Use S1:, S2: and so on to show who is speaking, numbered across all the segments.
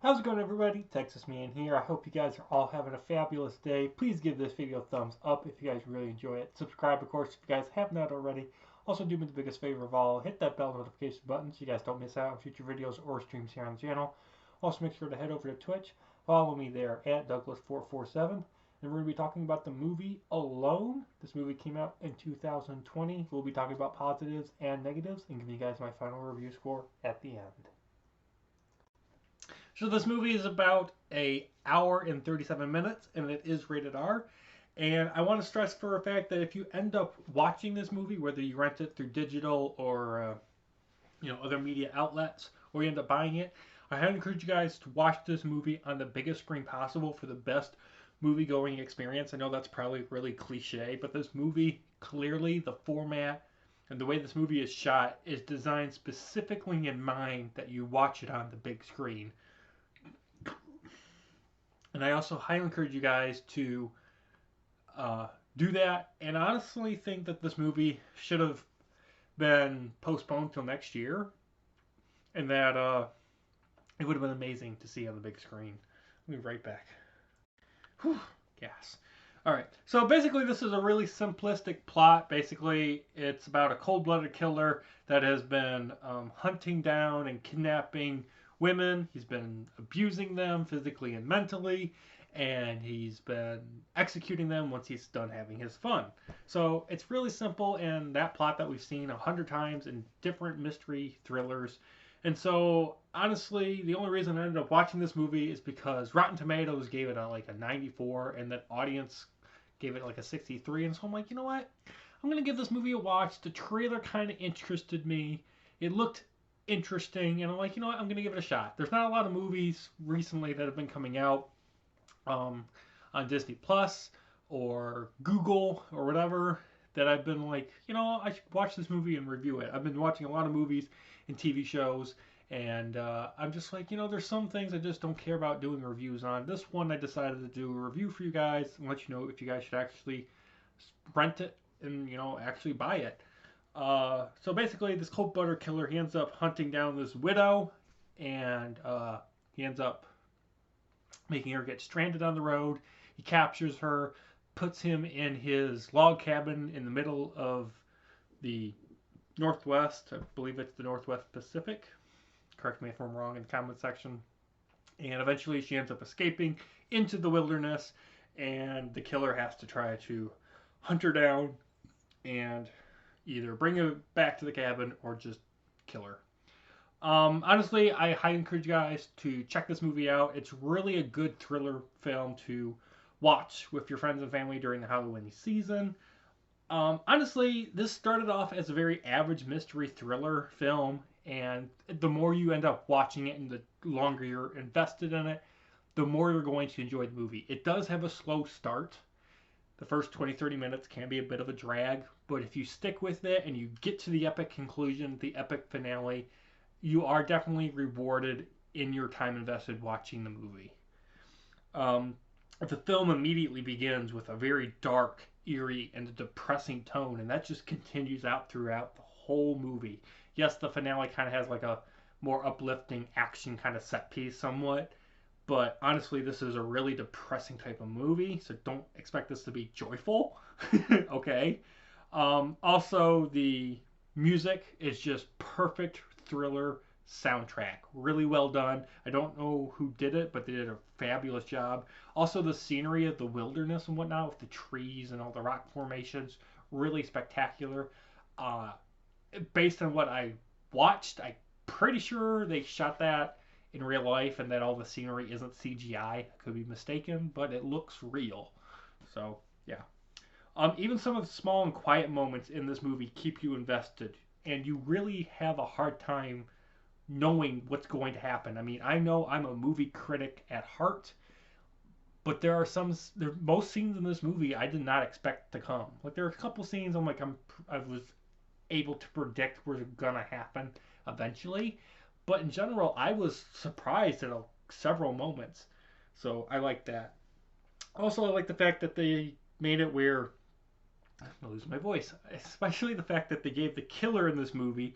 S1: How's it going, everybody? Texas Man here. I hope you guys are all having a fabulous day. Please give this video a thumbs up if you guys really enjoy it. Subscribe, of course, if you guys have not already. Also, do me the biggest favor of all, hit that bell notification button so you guys don't miss out on future videos or streams here on the channel. Also, make sure to head over to Twitch. Follow me there at Douglas447. And we're going to be talking about the movie Alone. This movie came out in 2020. We'll be talking about positives and negatives and giving you guys my final review score at the end. So this movie is about an hour and 37 minutes, and it is rated R. And I want to stress for a fact that if you end up watching this movie, whether you rent it through digital or other media outlets, or you end up buying it, I highly encourage you guys to watch this movie on the biggest screen possible for the best movie-going experience. I know that's probably really cliche, but this movie, clearly the format and the way this movie is shot is designed specifically in mind that you watch it on the big screen. And I also highly encourage you guys to do that. And I honestly think that this movie should have been postponed till next year, and that it would have been amazing to see on the big screen. I'll be right back. Whew, gas. All right. So basically, this is a really simplistic plot. Basically, it's about a cold-blooded killer that has been hunting down and kidnapping women. He's been abusing them physically and mentally, and he's been executing them once he's done having his fun. So it's really simple, and that plot that we've seen 100 times in different mystery thrillers. And so, honestly, the only reason I ended up watching this movie is because Rotten Tomatoes gave it a 94, and that audience gave it like a 63. And so I'm like, you know what? I'm going to give this movie a watch. The trailer kind of interested me. It looked interesting, and I'm like, you know what? I'm going to give it a shot. There's not a lot of movies recently that have been coming out on Disney Plus or Google or whatever that I've been like, I should watch this movie and review it. I've been watching a lot of movies and TV shows, and I'm just like, there's some things I just don't care about doing reviews on. This one I decided to do a review for you guys and let you know if you guys should actually rent it and, actually buy it. So basically, this cold blooded killer, he ends up hunting down this widow, and he ends up making her get stranded on the road. He captures her, puts him in his log cabin in the middle of the Northwest. I believe it's the Northwest Pacific. Correct me if I'm wrong in the comment section. And eventually she ends up escaping into the wilderness, and the killer has to try to hunt her down and either bring her back to the cabin or just kill her. Honestly, I highly encourage you guys to check this movie out. It's really a good thriller film to watch with your friends and family during the Halloween season. Honestly, this started off as a very average mystery thriller film, and the more you end up watching it and the longer you're invested in it, the more you're going to enjoy the movie. It does have a slow start. The first 20-30 minutes can be a bit of a drag, but if you stick with it and you get to the epic conclusion, the epic finale, you are definitely rewarded in your time invested watching the movie. The film immediately begins with a very dark, eerie, and depressing tone, and that just continues out throughout the whole movie. Yes, the finale kind of has like a more uplifting action kind of set piece somewhat, but honestly, this is a really depressing type of movie, so don't expect this to be joyful. Okay. Also, the music is just perfect thriller soundtrack. Really well done. I don't know who did it, but they did a fabulous job. Also, the scenery of the wilderness and whatnot with the trees and all the rock formations, really spectacular. Based on what I watched, I'm pretty sure they shot that in real life and that all the scenery isn't CGI. I could be mistaken, but it looks real. So, yeah. Even some of the small and quiet moments in this movie keep you invested, and you really have a hard time knowing what's going to happen. I mean, I know I'm a movie critic at heart, but most scenes in this movie I did not expect to come. Like there are a couple scenes I was able to predict were gonna happen eventually, but in general I was surprised at several moments. So I like that. Also, I like the fact that they made it where I'm gonna lose my voice. Especially the fact that they gave the killer in this movie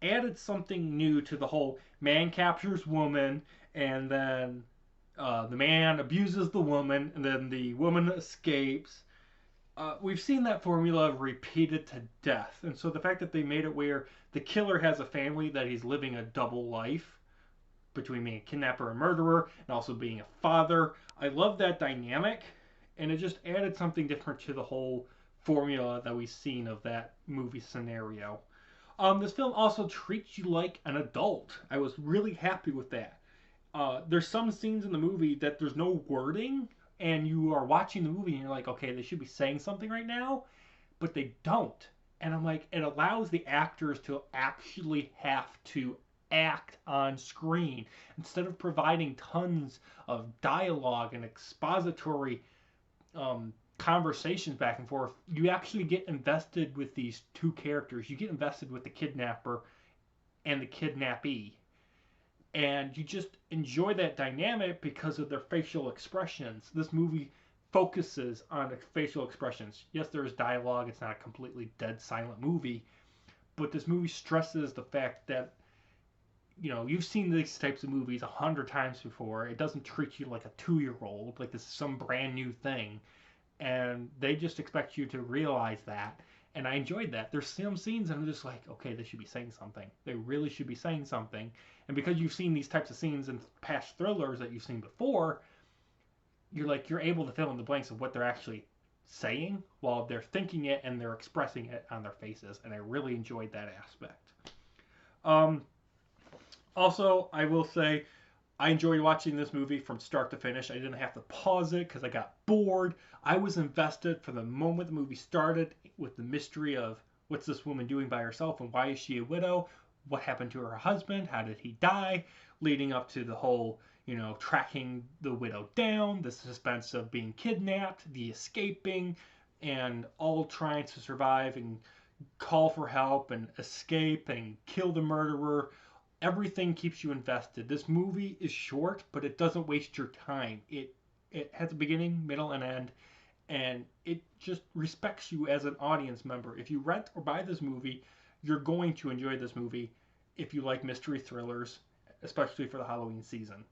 S1: added something new to the whole man captures woman, and then the man abuses the woman, and then the woman escapes. We've seen that formula repeated to death, and so the fact that they made it where the killer has a family, that he's living a double life between being a kidnapper and murderer, and also being a father. I love that dynamic, and it just added something different to the whole formula that we've seen of that movie scenario. This film also treats you like an adult. I was really happy with that. There's some scenes in the movie that there's no wording, and you are watching the movie and you're like, okay, they should be saying something right now, but they don't. And I'm like, it allows the actors to actually have to act on screen instead of providing tons of dialogue and expository conversations back and forth. You actually get invested with these two characters. You get invested with the kidnapper and the kidnappee, and you just enjoy that dynamic because of their facial expressions. This movie focuses on the facial expressions. Yes, there is dialogue. It's not a completely dead silent movie, but this movie stresses the fact that you've seen these types of movies 100 times before. It doesn't treat you like a 2-year-old, like this is some brand new thing, and they just expect you to realize that. And I enjoyed that. There's some scenes and I'm just like, okay, they should be saying something. They really should be saying something. And because you've seen these types of scenes in past thrillers that you've seen before, you're able to fill in the blanks of what they're actually saying while they're thinking it and they're expressing it on their faces. And I really enjoyed that aspect. Also, I will say I enjoyed watching this movie from start to finish. I didn't have to pause it because I got bored. I was invested from the moment the movie started with the mystery of what's this woman doing by herself and why is she a widow? What happened to her husband? How did he die? Leading up to the whole, tracking the widow down, the suspense of being kidnapped, the escaping, and all trying to survive and call for help and escape and kill the murderer. Everything keeps you invested. This movie is short, but it doesn't waste your time. It has a beginning, middle, and end, and it just respects you as an audience member. If you rent or buy this movie, you're going to enjoy this movie if you like mystery thrillers, especially for the Halloween season.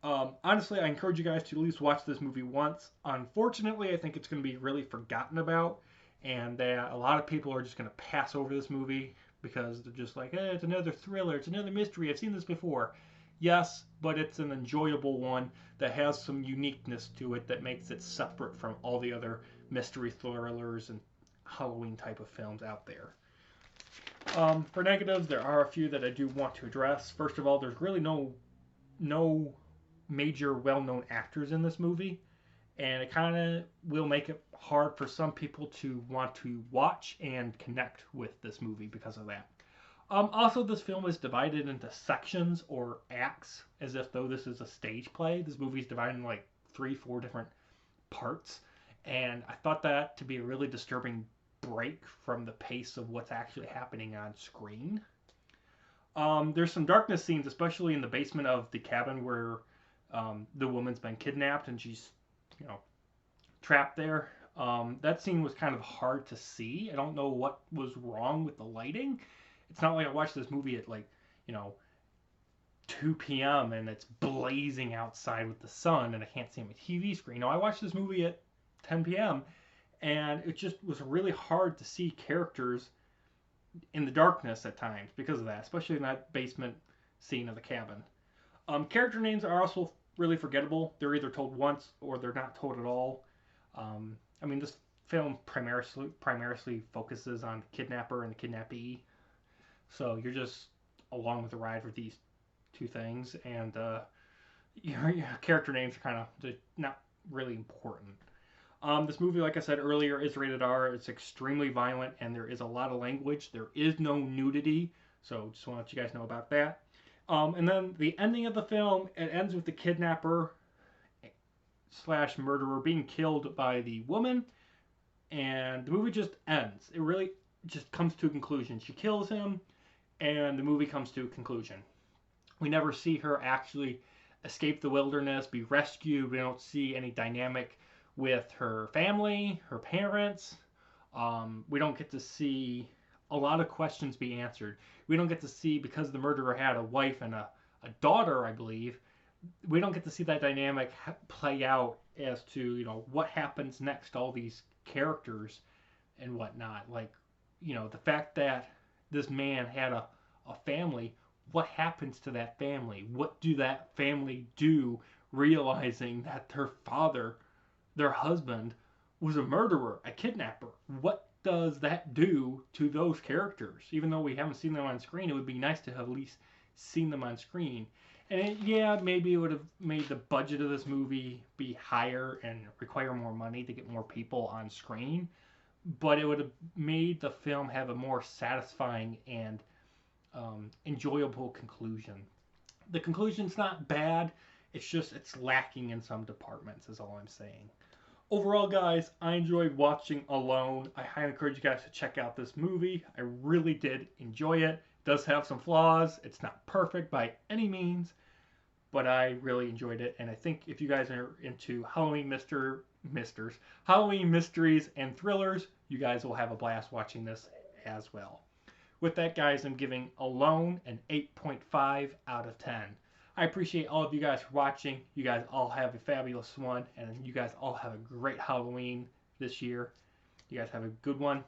S1: Honestly, I encourage you guys to at least watch this movie once. Unfortunately, I think it's going to be really forgotten about, and that a lot of people are just going to pass over this movie because they're just like, it's another thriller, it's another mystery, I've seen this before. Yes, but it's an enjoyable one that has some uniqueness to it that makes it separate from all the other mystery thrillers and Halloween type of films out there. For negatives, there are a few that I do want to address. First of all, there's really no major well-known actors in this movie, and it kind of will make it hard for some people to want to watch and connect with this movie because of that. Also, this film is divided into sections or acts, as if though this is a stage play. This movie is divided into like 3-4 different parts, and I thought that to be a really disturbing break from the pace of what's actually happening on screen. There's some darkness scenes, especially in the basement of the cabin where the woman's been kidnapped and she's, trapped there. That scene was kind of hard to see. I don't know what was wrong with the lighting. It's not like I watched this movie at 2 p.m. and it's blazing outside with the sun and I can't see my TV screen. No, I watched this movie at 10 p.m. and it just was really hard to see characters in the darkness at times because of that, especially in that basement scene of the cabin. Character names are also really forgettable. They're either told once or they're not told at all. This film primarily focuses on the kidnapper and the kidnappee, so you're just along with the ride with these two things, and your character names are kind of not really important. This movie, like I said earlier, is rated R. It's extremely violent, and there is a lot of language. There is no nudity, so just want to let you guys know about that. And then the ending of the film, it ends with the kidnapper / murderer being killed by the woman, and the movie just ends. It really just comes to a conclusion. She kills him, and the movie comes to a conclusion. We never see her actually escape the wilderness, be rescued. We don't see any dynamic with her family, her parents. We don't get to see a lot of questions be answered. We don't get to see, because the murderer had a wife and a daughter, I believe, we don't get to see that dynamic play out as to, what happens next to all these characters and whatnot. Like, the fact that this man had a family, what happens to that family? What do that family do realizing that their father, their husband, was a murderer, a kidnapper? What does that do to those characters? Even though we haven't seen them on screen, it would be nice to have at least seen them on screen. And yeah, maybe it would have made the budget of this movie be higher and require more money to get more people on screen, but it would have made the film have a more satisfying and enjoyable conclusion. The conclusion's not bad. It's just it's lacking in some departments, is all I'm saying. Overall, guys, I enjoyed watching Alone. I highly encourage you guys to check out this movie. I really did enjoy it. It does have some flaws. It's not perfect by any means, but I really enjoyed it. And I think if you guys are into Halloween mysteries and thrillers, you guys will have a blast watching this as well. With that, guys, I'm giving Alone an 8.5 out of 10. I appreciate all of you guys for watching. You guys all have a fabulous one, and you guys all have a great Halloween this year. You guys have a good one.